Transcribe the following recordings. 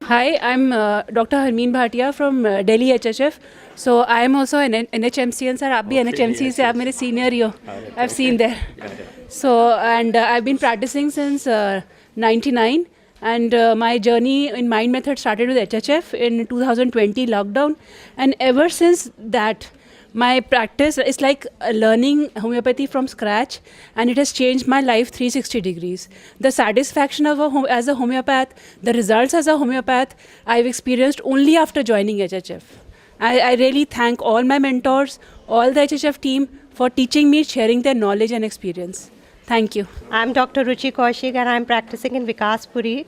Hi, I'm Dr. Harmeen Bhatia from Delhi HHF. So I am also an NHMCN sir. आप भी NHMC से आप मेरे senior ही हो. I've seen there. So and I've been practicing since 99. And my journey in Mind Method started with HHF in 2020 lockdown, and ever since that, my practice is like learning homeopathy from scratch, and it has changed my life 360 degrees. The satisfaction of as a homeopath, the results as a homeopath, I've experienced only after joining HHF. I really thank all my mentors, all the HHF team for teaching me, sharing their knowledge and experience. Thank you. I'm Dr. Ruchi Kaushik and I'm practicing in Vikaspuri.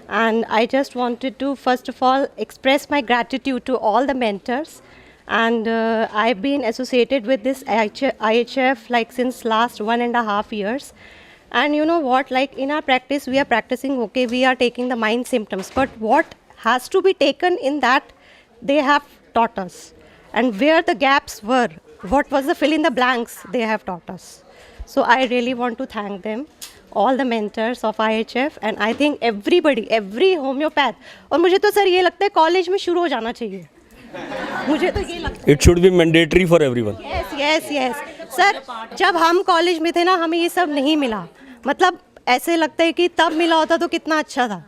And I just wanted to, first of all, express my gratitude to all the mentors. And I've been associated with this IHF like since last 1.5 years. And you know what, like in our practice, we are practicing, okay, we are taking the mind symptoms. But what has to be taken in that, they have taught us. And where the gaps were, what was the fill in the blanks, they have taught us. So I really want to thank them, all the mentors of IHF, and I think everybody, every homeopath. और मुझे तो sir ये लगता है college में शुरू हो जाना चाहिए. मुझे तो ये लगता है. It should be mandatory for everyone. Yes. Sir जब हम कॉलेज में थे ना, हमें ये सब नहीं मिला. मतलब ऐसे लगता है कि तब मिला होता तो कितना अच्छा था.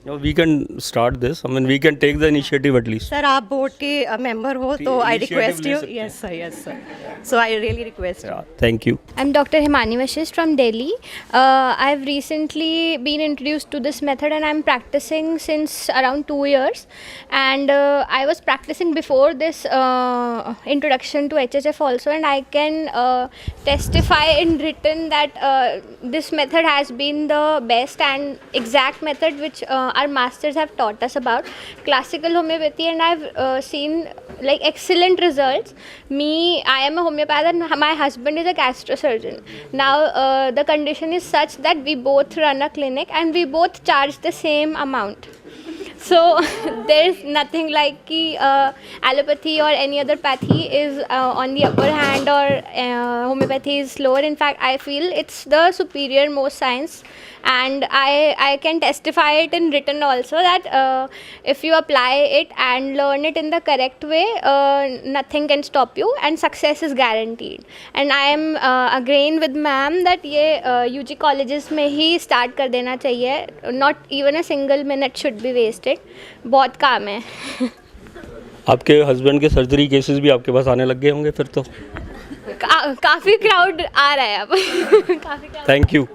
No, we can start this. I mean, we can take the initiative at least. Sir आप बोर्ड के मेंबर हो तो I request you. Yes sir. So I really request you. Yeah, thank you. I'm Dr. Himani Vashist from Delhi. I've recently been introduced to this method and I'm practicing since around 2 years. And I was practicing before this introduction to HHF also, and I can testify in written that this method has been the best and exact method which our masters have taught us about. Classical homeopathy, and I've seen like excellent results. I am a homeopath and my husband is a gastrosurgeon. Now the condition is such that we both run a clinic and we both charge the same amount. So there is nothing like ki, allopathy or any other pathy is on the upper hand or homeopathy is lower. In fact, I feel it's the superior most science, and I can testify it in written also that if you apply it and learn it in the correct way, nothing can stop you and success is guaranteed. And I am agreeing with ma'am that ये UG colleges में ही start कर देना चाहिए. Not even a single minute should be wasted. बहुत काम है. आपके husband के सर्जरी केसेस भी आपके पास आने लग गए होंगे फिर तो. काफ़ी क्राउड आ रहा है अब. काफ़ी crowd. Thank you.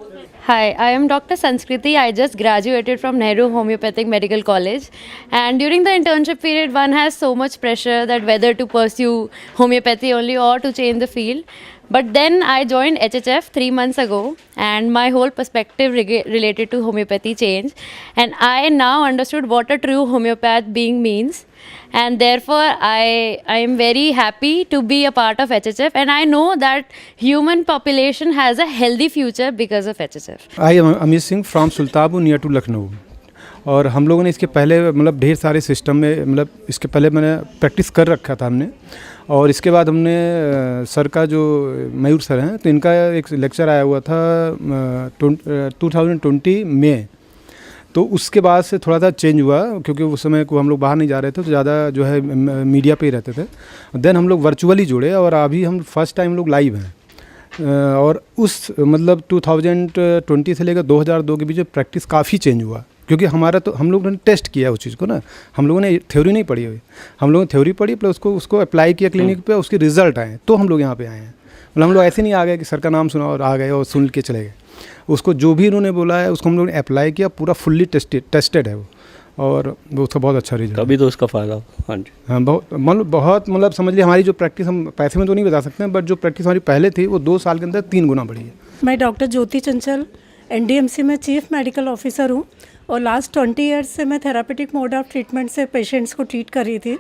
Hi, I am Dr. Sanskriti. I just graduated from Nehru Homeopathic Medical College, and during the internship period one has so much pressure that whether to pursue homeopathy only or to change the field. But then I joined HHF 3 months ago and my whole perspective related to homeopathy changed, and I now understood what a true homeopath being means, and therefore I am very happy to be a part of HHF, and I know that human population has a healthy future because of HHF. I am Amit Singh from Sultanpur near to Lucknow. और हम लोगों ने इसके पहले मतलब ढेर सारे system में मतलब इसके पहले मैंने प्रैक्टिस कर रखा था हमने. और इसके बाद हमने सर का जो मयूर सर हैं तो इनका एक लेक्चर आया हुआ था 2020 में. तो उसके बाद से थोड़ा सा चेंज हुआ क्योंकि उस समय को हम लोग बाहर नहीं जा रहे थे तो ज़्यादा जो है मीडिया पे ही रहते थे. देन हम लोग वर्चुअली जुड़े और अभी हम फर्स्ट टाइम लोग लाइव हैं. और उस मतलब 2020 से लेकर 2002 के बीच प्रैक्टिस काफ़ी चेंज हुआ क्योंकि हमारा तो हम लोगों ने टेस्ट किया उस चीज़ को ना. हम लोगों ने थ्योरी नहीं पढ़ी हुई, हम लोगों ने थ्योरी पढ़ी प्लस उसको अप्लाई किया क्लिनिक पे, उसके रिजल्ट आए तो हम लोग यहाँ पे आए हैं. मतलब हम लोग ऐसे नहीं आ गए कि सर का नाम सुना और आ गए और सुन के चले गए. उसको जो भी उन्होंने बोला है उसको हम लोगों ने अप्लाई किया, पूरा फुल्ली टेस्टेड है वो, और वो उसका बहुत अच्छा रिजल्ट. तभी तो उसका फ़ायदा. हाँ जी. हाँ बहुत मतलब समझ लीजिए हमारी जो प्रैक्टिस हम पैसे में तो नहीं बता सकते हैं, बट जो प्रैक्टिस हमारी पहले थी वो 2 साल के अंदर 3 गुना बढ़ी है. मैं डॉक्टर ज्योति चंचल एनडीएमसी में चीफ मेडिकल ऑफिसर हूँ और लास्ट 20 ईयर्स से मैं थेरापेटिक मोड ऑफ ट्रीटमेंट से पेशेंट्स को ट्रीट कर रही थी.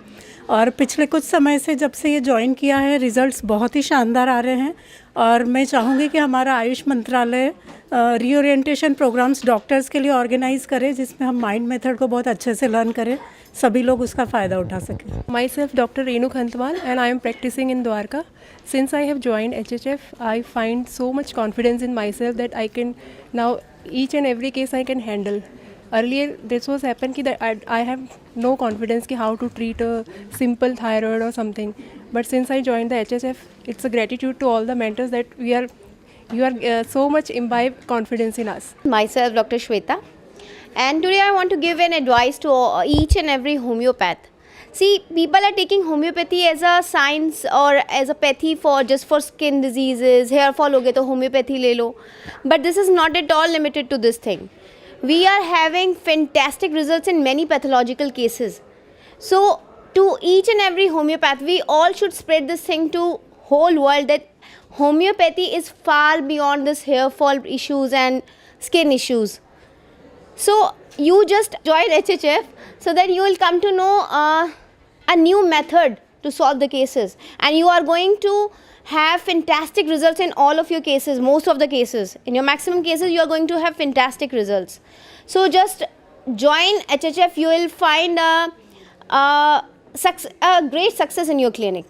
और पिछले कुछ समय से जब से ये ज्वाइन किया है रिज़ल्ट्स बहुत ही शानदार आ रहे हैं. और मैं चाहूँगी कि हमारा आयुष मंत्रालय रीओरिएंटेशन प्रोग्राम्स डॉक्टर्स के लिए ऑर्गेनाइज़ करे जिसमें हम माइंड मेथड को बहुत अच्छे से लर्न करें, सभी लोग उसका फ़ायदा उठा सकें. Myself Dr. Renu Khantwal and I am practicing in Dwarka. Since I have joined HHF, I find so much confidence in myself that I can now each and every case I can handle. earlier this was happened that I have no confidence ki how to treat a simple thyroid or something, but since I joined the HHF, it's a gratitude to all the mentors that you are so much imbibe confidence in us. Myself, Dr. Shweta, and today I want to give an advice to each and every homeopath. See, people are taking homeopathy as a science or as a pathy for just for skin diseases, hair fall ho gaye to homeopathy le lo, but this is not at all limited to this thing. We are having fantastic results in many pathological cases. So to each and every homeopath, we all should spread this thing to whole world that homeopathy is far beyond this hair fall issues and skin issues. So you just join HHF so that you will come to know a new method to solve the cases, and you are going to have fantastic results in all of your cases, most of the cases. In your maximum cases, you are going to have fantastic results. So just join HHF, you will find a great success in your clinic.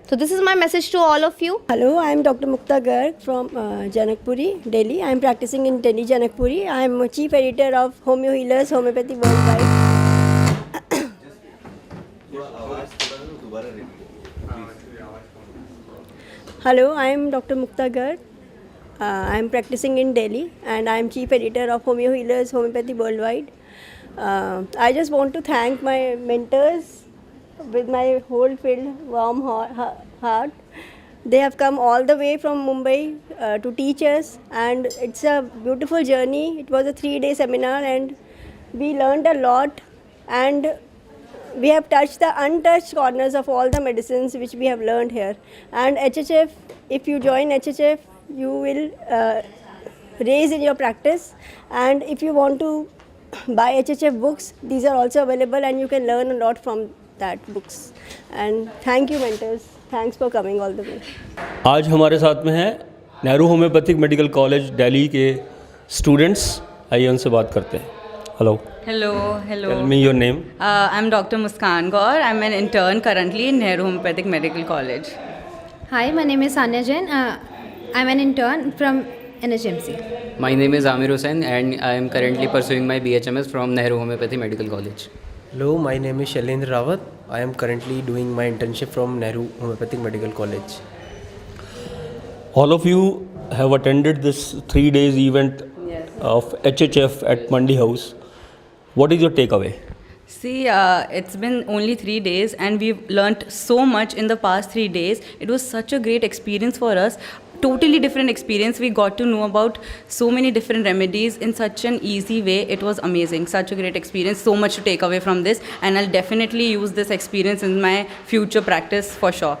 So this is my message to all of you. Hello, I am Dr. Mukta Garg from Janakpuri, Delhi. I am practicing in Delhi, Janakpuri. I am Chief Editor of Homeo Healers, Homeopathy Worldwide. Hello, I am Dr. Mukta Garg. I am practicing in Delhi and I am Chief Editor of Homeo Healers, Homeopathy Worldwide. I just want to thank my mentors with my whole filled warm heart. They have come all the way from Mumbai to teach us, and it's a beautiful journey. It was a 3-day seminar and we learned a lot, and we have touched the untouched corners of all the medicines which we have learned here. And HHF, if you join HHF, you will raise in your practice, and if you want to buy HHF books, these are also available and you can learn a lot from that books. And thank you mentors, thanks for coming all the way. आज हमारे साथ में है Nehru homeopathic medical college Delhi के students, आइए उनसे बात करते हैं. Hello. Hello. Tell me your name. I'm Dr. Muskan Gaur. I'm an intern currently in Nehru Homeopathic Medical College. Hi, my name is Sanya Jain. I'm an intern from NHMC. My name is Amir Hussain and I am currently pursuing my BHMS from Nehru Homeopathy Medical College. Hello, my name is Shailendra Rawat. I am currently doing my internship from Nehru Homeopathic Medical College. All of you have attended this 3 days event of HHF at Mandi House. What is your takeaway? See, it's been only 3 days and we've learnt so much in the past 3 days. It was such a great experience for us. Totally different experience. We got to know about so many different remedies in such an easy way. It was amazing. Such a great experience. So much to take away from this, and I'll definitely use this experience in my future practice for sure.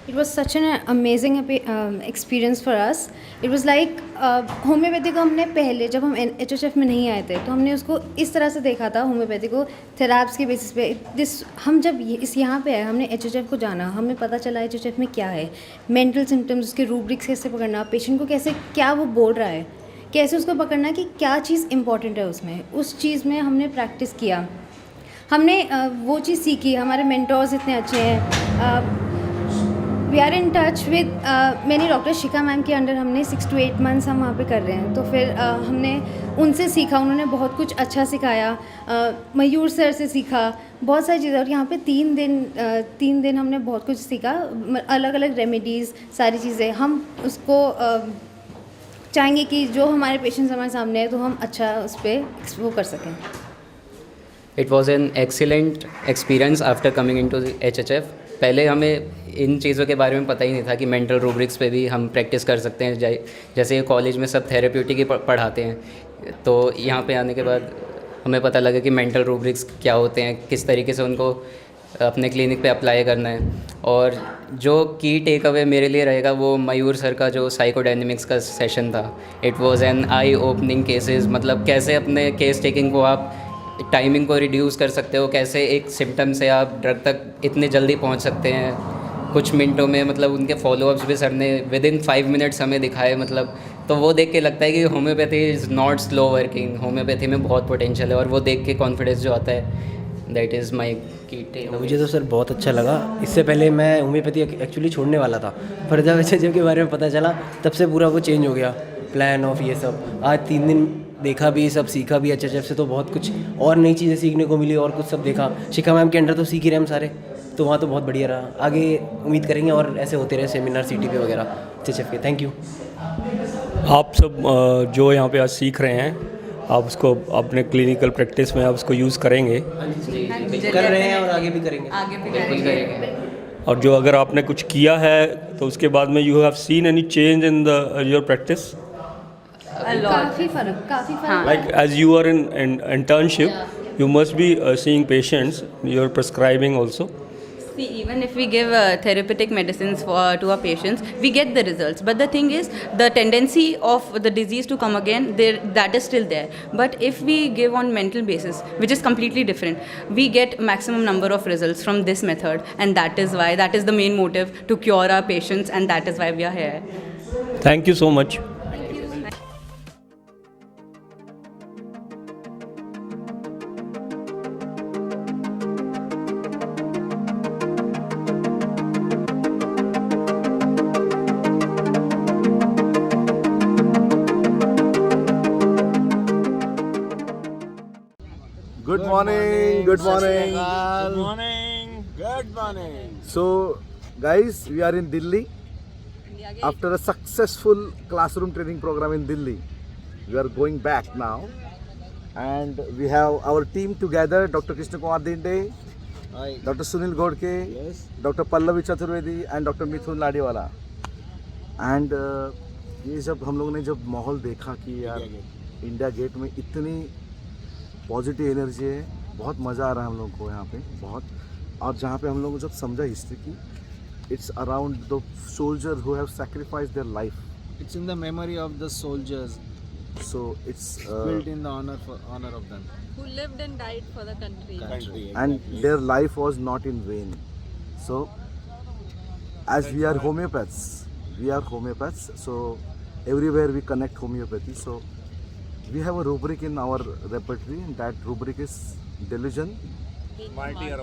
It was such an amazing experience for us. It was like homeopathy को हमने पहले जब हम HHF में नहीं आए थे तो हमने उसको इस तरह से देखा था, होम्योपैथी को थेराप्स के बेसिस पे. हम जब यहाँ पे आए, हमने HHF को जाना, हमें पता चला HHF में क्या है, मेंटल सिम्टम्स, उसके रूब्रिक्स कैसे पकड़ना, पेशेंट को कैसे, क्या वो बोल रहा है, कैसे उसको पकड़ना, कि क्या चीज़ इंपॉर्टेंट है उसमें. उस चीज़ में हमने प्रैक्टिस किया, हमने वो चीज़ सीखी. हमारे मेंटर्स इतने अच्छे हैं. We are in touch with मैंने डॉक्टर शिखा मैम के अंडर हमने 6 to 8 months हम वहाँ पे कर रहे हैं. तो फिर हमने उनसे सीखा, उन्होंने बहुत कुछ अच्छा सिखाया. मयूर सर से सीखा बहुत सारी चीज़ें, और यहाँ पे 3 दिन हमने बहुत कुछ सीखा, अलग अलग रेमेडीज़, सारी चीज़ें. हम उसको चाहेंगे कि जो हमारे पेशेंट्स हमारे सामने है तो हम अच्छा उस पर वो कर सकें. It was an excellent experience after coming into the HHF. पहले हमें इन चीज़ों के बारे में पता ही नहीं था कि मेंटल रूब्रिक्स पे भी हम प्रैक्टिस कर सकते हैं. जैसे कॉलेज में सब थेरेप्यूटिक ही पढ़ाते हैं, तो यहाँ पे आने के बाद हमें पता लगा कि मेंटल रूब्रिक्स क्या होते हैं, किस तरीके से उनको अपने क्लिनिक पे अप्लाई करना है. और जो की टेक अवे मेरे लिए रहेगा वो मयूर सर का जो साइकोडायनेमिक्स का सेशन था. It was an I opening cases, मतलब कैसे अपने केस टेकिंग को आप टाइमिंग को रिड्यूस कर सकते हो, कैसे एक सिम्टम से आप ड्रग तक इतने जल्दी पहुंच सकते हैं कुछ मिनटों में. मतलब उनके फॉलोअप्स भी सर ने विदिन 5 minutes हमें दिखाए. मतलब तो वो देख के लगता है कि homeopathy is not slow working, homeopathy में बहुत पोटेंशियल है. और वो देख के कॉन्फिडेंस जो आता है, दैट इज़ माई की टेक. मुझे तो सर बहुत अच्छा लगा. इससे पहले मैं होम्योपैथी एक्चुअली छोड़ने वाला था, पर जब HHF के बारे में पता चला तब से पूरा वो चेंज हो गया, प्लान ऑफ ये सब. आज 3 दिन देखा भी, सब सीखा भी HHF से, तो बहुत कुछ और नई चीज़ें सीखने को मिली और कुछ सब देखा। शिखा मैम के अंडर तो सीख ही रहे हम सारे, तो वहाँ तो बहुत बढ़िया रहा। आगे उम्मीद करेंगे और ऐसे होते रहे सेमिनार CTP वगैरह HHF के। Thank you. आप सब जो यहाँ पे आज सीख रहे हैं, आप उसको अपने क्लिनिकल प्रैक्टिस में आप उसको यूज़ करेंगे कर रहे हैं और आगे भी करेंगे। आगे भी करेंगे। और जो अगर आपने कुछ किया है तो उसके बाद में you have seen any change in the your practice? काफ़ी फ़र्क Like as you are in internship, you must be seeing patients. You're prescribing also. See, even if we give therapeutic medicines to our patients, we get the results. But the thing is, the tendency of the disease to come again, that is still there. But if we give on mental basis, which is completely different, we get maximum number of results from this method, and that is the main motive to cure our patients, and that is why we are here. Thank you so much. Good morning. Good morning. Good morning. Good morning. So, guys, we are in Delhi. After a successful classroom training program in Delhi, we are going back now, and we have our team together: Dr. Krishna Kumar Dinde, Dr. Sunil Godke, Dr. Pallavi Chaturvedi, and Dr. Mithun Ladiwala. And ये जब हम लोगों ने जब माहौल देखा कि यार इंडिया गेट में इतनी पॉजिटिव एनर्जी है, बहुत मज़ा आ रहा है हम लोगों को यहाँ पे बहुत। और जहाँ पे हम लोगों को जब समझा हिस्ट्री की, it's around the soldier who have sacrificed their life. It's in the memory of the soldiers. So it's Built in the honor of them. Who lived and died for the country. And their life was not in vain. So as we are homeopaths, so everywhere we connect homeopathy. So we have a rubric in our repertory, and that rubric is delusion. Martyr.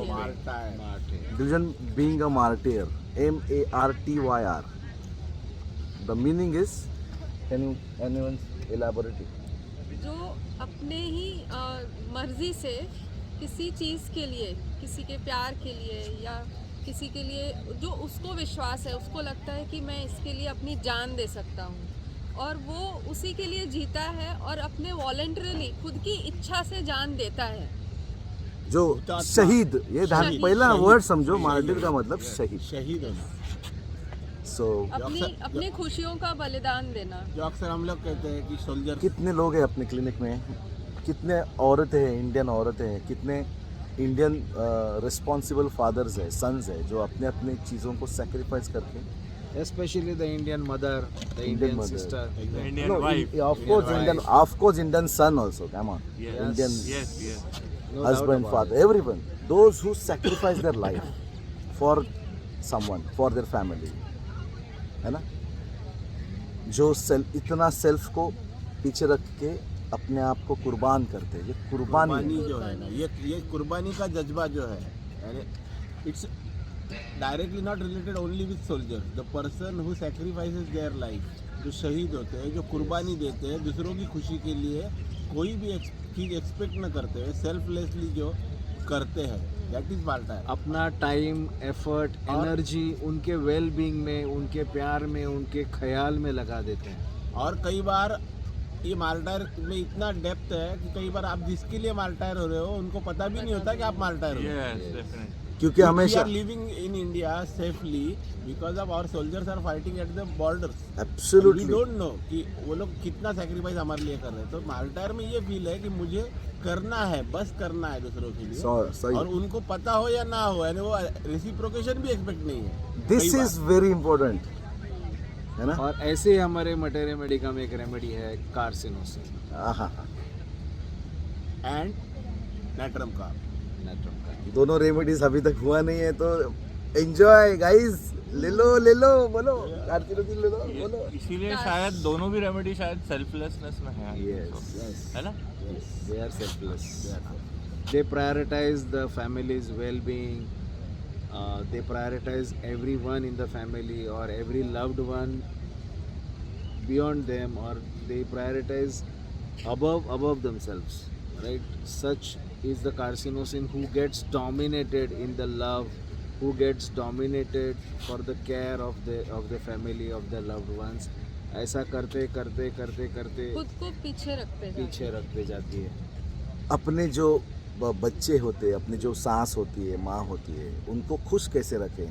Delusion being a martyr. MARTYR. The meaning is, can anyone elaborate it? जो अपने ही मर्जी से किसी चीज़ के लिए, किसी के प्यार के लिए या किसी के लिए जो उसको विश्वास है, उसको लगता है कि मैं इसके लिए अपनी जान दे सकता हूँ, और वो उसी के लिए जीता है और अपने वॉलंटरली खुद की इच्छा से जान देता है। जो शहीद, ये पहला वर्ड समझो, मार्टिर का मतलब शहीद होना। So अपनी खुशियों का बलिदान देना। जो अक्सर हम लोग कहते हैं कि सोल्जर। कितने लोग हैं अपने क्लिनिक में, कितने औरतें हैं, इंडियन औरतें हैं, कितने इंडियन रिस्पॉन्सिबल फादर्स हैं, सन्स हैं, जो अपने अपने चीज़ों को सेक्रीफाइस करके, Especially the Indian mother, the Indian sister, the Indian wife. Of course, Indian son also. Come on, Indian husband, father, everyone. Those who sacrifice their life for someone, for their family, है ना? जो इतना self को पीछे रख के अपने आप को कुर्बान करते हैं, ये कुर्बानी जो है ना, ये कुर्बानी का जज्बा जो है, यानी it's directly not related only with soldier, the person who sacrifices their life, जो शहीद होते हैं, जो कुर्बानी देते हैं दूसरों की खुशी के लिए, कोई भी चीज़ एक्सपेक्ट न करते हुए सेल्फलेसली जो करते हैं, दैट इज मार्टायर। अपना टाइम, एफर्ट, एनर्जी उनके वेल बीइंग में, उनके प्यार में, उनके ख्याल में लगा देते हैं। और कई बार ये मार्टायर में इतना डेप्थ है कि कई बार आप जिसके लिए मार्टायर हो रहे हो उनको पता भी नहीं होता कि आप मार्टायर हो। क्योंकि हमेशा living in India safely because of our soldiers are fighting at the borders. Absolutely we don't know कि वो लोग कितना सेक्रीफाइस हमारे लिए कर रहे हैं। तो मार्टायर में ये फील है कि मुझे करना है, बस करना है दूसरों के लिए, और उनको पता हो या ना हो, यानी वो रेसिप्रोकेशन भी एक्सपेक्ट नहीं है। दिस इज वेरी इंपॉर्टेंट, है ना? और ऐसे ही हमारे मटेरिया मेडिका में एक रेमेडी है कार्सिनोसिन एंड नेट्रम का। दोनों रेमेडीज अभी तक हुआ नहीं है, तो एंजॉय गाइस, ले लो बोलो, कार्सिनोसिन ले लो बोलो। इसीलिए शायद दोनों भी रेमेडी शायद सेल्फलेसनेस में है। है ना? They are selfless. They prioritize the family's well-being. They prioritize everyone in the family or every loved one beyond them, or they prioritize above themselves, right? Such is the carcinosin who gets dominated in the love, who gets dominated for the care of the family, of the loved ones. ऐसा करते करते करते करते खुद को पीछे रखते जाती है. अपने जो बच्चे होते हैं, अपनी जो सास होती है, माँ होती है, उनको खुश कैसे रखें,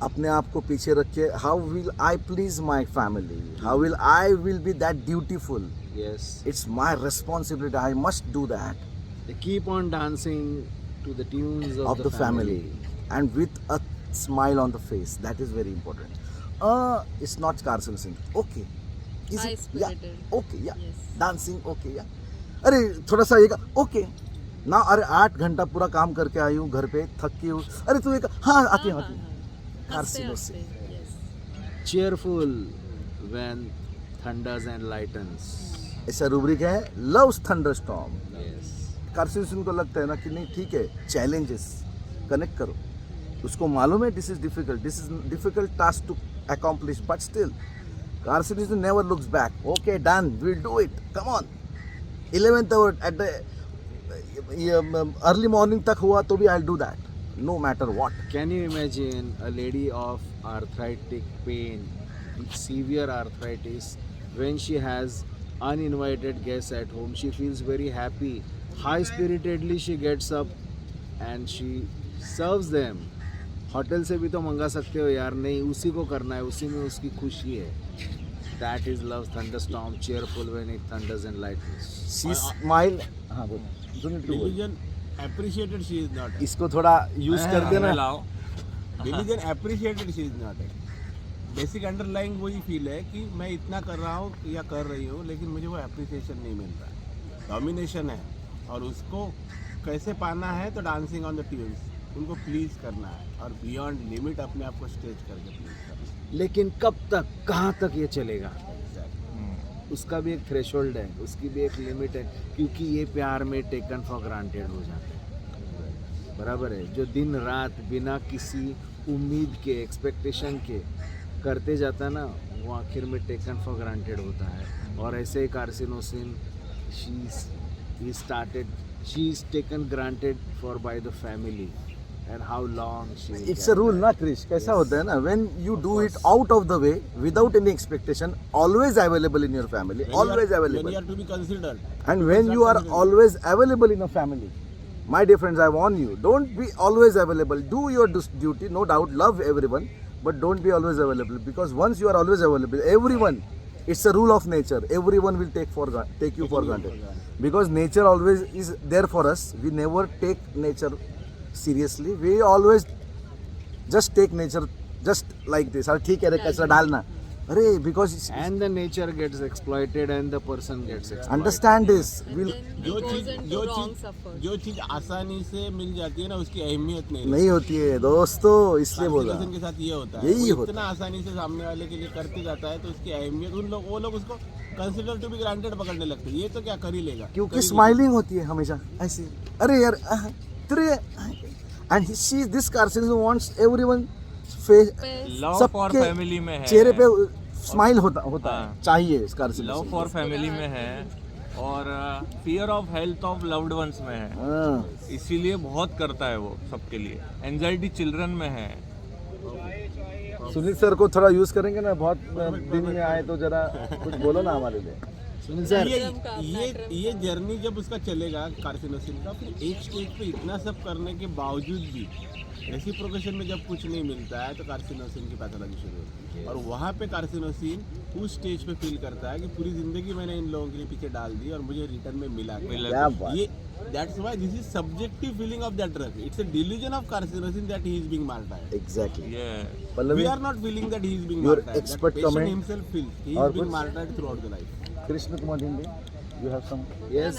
अपने आप को पीछे रख के how will I please my family, how will I will be that dutiful. Yes. It's my responsibility, I must do that. They keep on dancing to the tunes of the family and with a smile on the face. That is very important. It's not carcinosin. Okay. Is it? Yeah. Okay. Yeah. Yes. Dancing. Okay. Yeah. अरे थोड़ा सा ये okay ना, अरे 8 घंटा पूरा काम करके आई हूँ घर पे, थक की हूँ, अरे तू एक हाँ आती हूँ carcinosin. Cheerful when thunders and lightens. ऐसा रूब्रिक है लव्स थंडरस्टॉर्म. कार्सिनोसिन को लगता है ना कि नहीं ठीक है, चैलेंजेस कनेक्ट करो, उसको मालूम है this is difficult task to accomplish, but still carcinosin never looks back. Okay done, will do it, come on. 11th hour at the early morning तक हुआ तो भी I will do that, no matter what. Can you imagine a lady of arthritic pain, severe arthritis, when she has uninvited guests at home, she feels very happy, high spiritedly she gets up and she serves them. Hotel से भी तो मंगा सकते हो यार, नहीं उसी को करना है, उसी में उसकी खुशी है. That is love thunderstorm, cheerful when it thunders and lightens. She smile. हाँ बोल. Diligent appreciated she is not. इसको थोड़ा यूज कर देना. Diligent appreciated she is not. Basic underlying वही फील है कि मैं इतना कर रहा हूँ या कर रही हूँ, लेकिन मुझे वो अप्रिसिएशन नहीं मिल रहा है. डोमिनेशन है और उसको कैसे पाना है, तो डांसिंग ऑन द ट्यून्स, उनको प्लीज़ करना है और बियॉन्ड लिमिट अपने आप को स्ट्रेच करके प्लीज़ करना है. लेकिन कब तक, कहाँ तक ये चलेगा, उसका भी एक थ्रेशोल्ड है, उसकी भी एक लिमिट है, क्योंकि ये प्यार में टेकन फॉर ग्रांटेड हो जाता है. बराबर है. जो दिन रात बिना किसी उम्मीद के, एक्सपेक्टेशन के करते जाता ना, वो आखिर में टेकन फॉर ग्रांटेड होता है. और ऐसे ही carcinosin she is taken granted for by the family. And how long she It's a rule ना क्रिश. कैसा होता है ना, when you do it out of the way without any expectation, always available in your family, always available. When you are to be considered. And when you are always available in a family, my dear friends, I warn you, don't be always available. Do your duty, no doubt, love everyone, but don't be always available, because once you are always available, everyone, it's a rule of nature, everyone will take you for granted, because nature always is there for us. We never take nature seriously, we always just take nature just like this. अरे ठीक है रे, कचरा डालना, अरे because and the nature gets exploited and the person gets exploited. Understand this. जो चीज आसानी से मिल जाती है ना, उसकी अहमियत नहीं होती है दोस्तों, इसलिए बोला. के साथ ये होता है, यही होता है. इतना आसानी से सामने वाले के लिए करते जाता है, तो उसकी अहमियत वो लोग उसको कंसिडर टू बी ग्रांटेड पकड़ने लगते हैं. ये तो क्या कर ही लेगा, क्योंकि स्माइलिंग होती है हमेशा ऐसे, अरे यार and this carcinosin wants everyone face, love for family में है, चेहरे पे स्माइल होता है, चाहिए इस carcinosin. लव फॉर फैमिली में है और fear of health of loved ones में है, इसीलिए बहुत करता है वो सबके लिए. एंजाइटी चिल्ड्रन में है. सुनील सर को थोड़ा यूज करेंगे ना, बहुत दिन में आए तो जरा कुछ बोलो ना हमारे लिए. सुनील सर, ये जर्नी जब उसका चलेगा कार्सिनोसिन का, फिर एक स्टेज पे इतना सब करने के बावजूद भी ऐसी प्रोफेशन में जब कुछ नहीं मिलता है, तो कार्सिनोसिन की पैथोलॉजी शुरू होती है. और वहाँ पे कार्सिनोसिन उस स्टेज पे फील करता है कि पूरी जिंदगी मैंने इन लोगों के लिए पीछे डाल दी और मुझे रिटर्न में मिला. ये that's why this is subjective feeling of that drug. It's a delusion of carcinosin that he is being martyred. Exactly. We are not feeling that he is being martyred. Expert comment himself feels he is being martyred throughout the life. Krishna Kumar Dinde, you have some? Yes,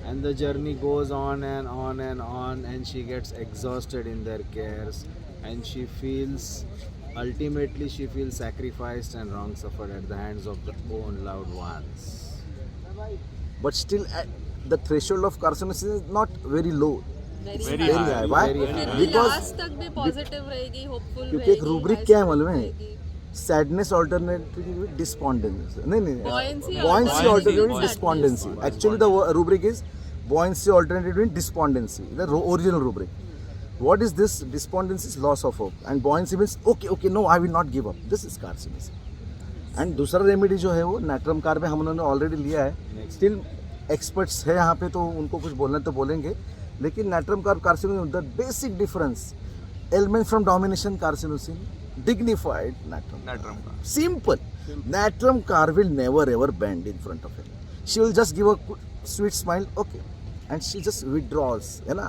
and the journey goes on and on and on, and she gets exhausted in their cares, and she feels sacrificed and wrong suffered at the hands of the own loved ones. But still, the threshold of carcinosin is not very low. Very high. Why? फिर भी Because last तक भी positive रहेगी, hopeful क्योंकि एक rubric क्या है मालूम है, सैडनेस ऑल्टरनेटिव विद डिस्पॉन्डेंसी नहीं Buoyancy buoyancy alternative with sadness. despondency. Actually the rubric is buoyancy alternative with despondency, the original rubric. What is this? Despondency is loss of hope and buoyancy means okay no I will not give up. This is carcinosin. And दूसरा remedy जो है वो nitrum carb में हम लोगों ने already लिया है. स्टिल एक्सपर्ट्स है यहाँ पे तो उनको कुछ बोलना तो बोलेंगे, लेकिन nitrum carb carcinosin the basic difference element from domination carcinosin dignified natrum carb. Simple. Natrum carb will never ever bend in front of him. She will just give a sweet smile, okay, and she just withdraws. है ना,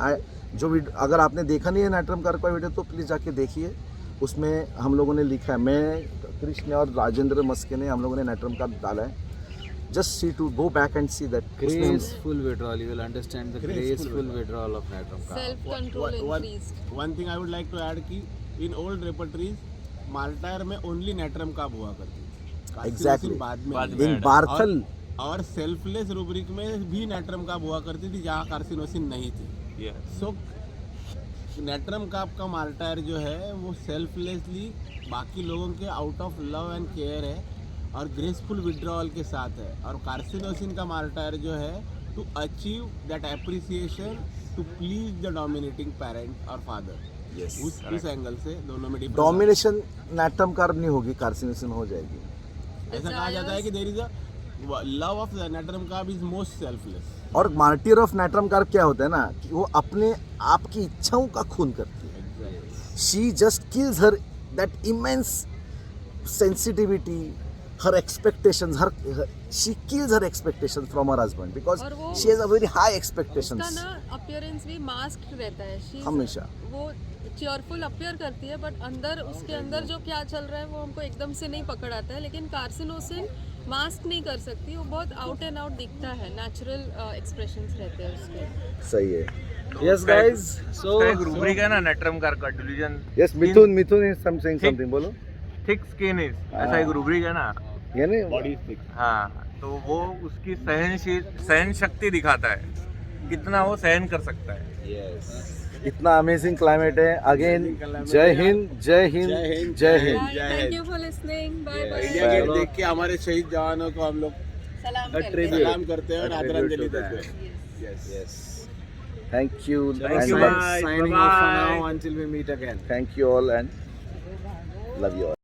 अगर आपने देखा नहीं है नाट्रम carb का video तो please जाके देखिए. उसमें हम लोगों ने लिखा है, मैं, कृष्ण और राजेंद्र मस्के ने हम लोगों ने नाट्रम कार्ब डाला है. Just see to go back and see that graceful withdrawal. You will understand the graceful withdrawal of natrum carb. Self-control increased. One thing I would like to add कि in old repertories मार्टायर में only natrum carb हुआ करती थी. Exactly. बाद में in Barthel. और selfless rubric में भी नेट्रम कार्ब हुआ करती थी जहाँ कार्सिनोसिन नहीं थी. सो नेट्रम कार्ब का मार्टायर जो है वो सेल्फलेसली बाकी लोगों के out of love and care है और ग्रेसफुल विड्रॉल के साथ है. और कार्सिनोसिन का मार्टायर जो है to achieve that appreciation to please the dominating parent और फादर. उस एंगल से दोनों में डोमिनेशन नाट्रम कार्ब नहीं होगी, कार्सिनोसिन हो जाएगी. ऐसा कहा जाता है कि there is a love of natrum carb is most selfless. और मार्टियर ऑफ नाट्रम कार्ब क्या होता है ना कि वो अपने आप की इच्छाओं का खून करती है. She just kills her that immense sensitivity, her expectations, she kills her expectations from her husband because she has a very high expectations. उसका ना अपीयरेंस भी मास्क्ड रहता है. हमेशा वो चीयरफुल अपीयर करती है बट अंदर उसके अंदर जो क्या चल रहा है वो हमको एकदम से नहीं पकड़ आता है. लेकिन कार्सिनोसिन मास्क नहीं कर सकती, वो बहुत आउट एंड आउट दिखता है. नेचुरल एक्सप्रेशंस रहते हैं उसके. सही है. Yes guys, so एक रूब्रिक है ना नाट्रम कार्ब का delusion. Yes, Mithun is something बोलो. थिक स्किन इज ऐसा एक रूब्रिक है ना, यानी बॉडी थिक. हाँ, तो वो उसकी सहन शक्ति दिखाता है, कितना वो सहन कर सकता है. इतना अमेजिंग क्लाइमेट है. अगेन जय Hind, Jai Hind, Jai Hind. Thank you for listening. Bye bye. India Gate देख के हमारे शहीद जवानों को हम लोग सलाम करते हैं और आदरांजलि देते हैं. Yes. Thank you. Signing off for now until we meet again. Thank you all and love you all.